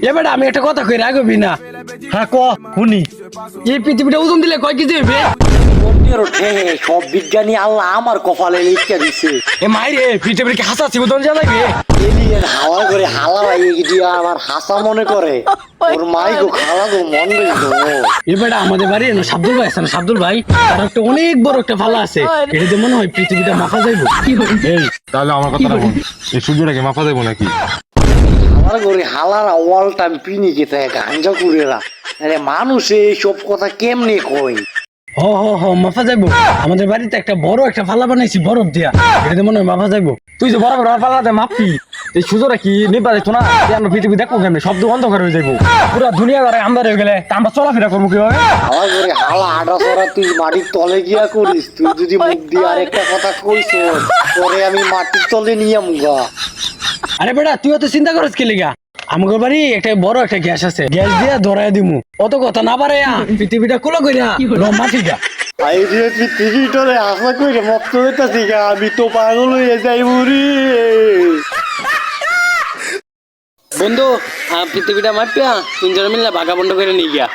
এবার আমি একটা কথা কই রাখবি না? হ্যাঁ ক শুনি। এই পৃথিবীটা ওজন দিলে কয় কেজি হইবে? সব বিজ্ঞানী আল্লাহ আমার কপালে লিখে দিছে। এ মাইরে পৃথিবীর কি হাসাচ্ছি ওজন জানাইবে? এলিয়েন হাওয়া করে হালা দিয়া আমার হাসা মনে করে। ওর মাই গো খালা গো মন গো। এবার আমাদের বাড়ি না শাব্দুল ভাই আছে না, শাব্দুল ভাই তার একটা অনেক বড় একটা ফালা আছে, এটা যে মনে হয় পৃথিবীটা মাফা যাইবো। এই তাহলে আমার কথাটা বল, এই সূর্যটাকে মাপা দেবো নাকি? হালার করে হালারা অল টাইম পিনি খেতে গাঞ্জা কুড়েরা। আরে মানুষ এইসব কথা কেমনে কই? হ হ হ মাফা যাইবো। আমাদের বাড়িতে একটা বড় একটা ফালা বানাইছি বরফ দিয়া, এটা যে মনে হয় মাফা যাইবো। তুই যে বড় বড় পাল্লাতে মাপি, এই সূর্যটা কি নিবা যাইতো না? আমরা পৃথিবী দেখবো কেমনে? শব্দ অন্ধকার হয়ে যাইবো, পুরা দুনিয়া ধরে আন্ধার হয়ে গেলে তা আমরা চলাফেরা করবো কিভাবে? হালা করে হালা আটা সরা তুই মাটির তলে গিয়া করিস। তুই যদি মুখ দিয়ে আরেকটা কথা কইস পরে আমি মাটির তলে নিয়ে মুগা। আরে বেটা তুই অত চিন্তা করছ কি লিগা? আমাদের বাড়ি একটা বড় একটা গ্যাস আছে, গ্যাস দিয়া ধরাই দিমু। অত কথা না পারে পৃথিবীটা কুলো কইরা মাটিটা আইডিয়া পৃথিবীটারে আশা কইরে মত হইতাছি গা। আমি তো পাগল হয়ে যাইবো রে। বন্ধু পৃথিবীটা মাপিয়া তিনজন মিলে ভাগা বন্ধ করে নিয়ে গিয়া।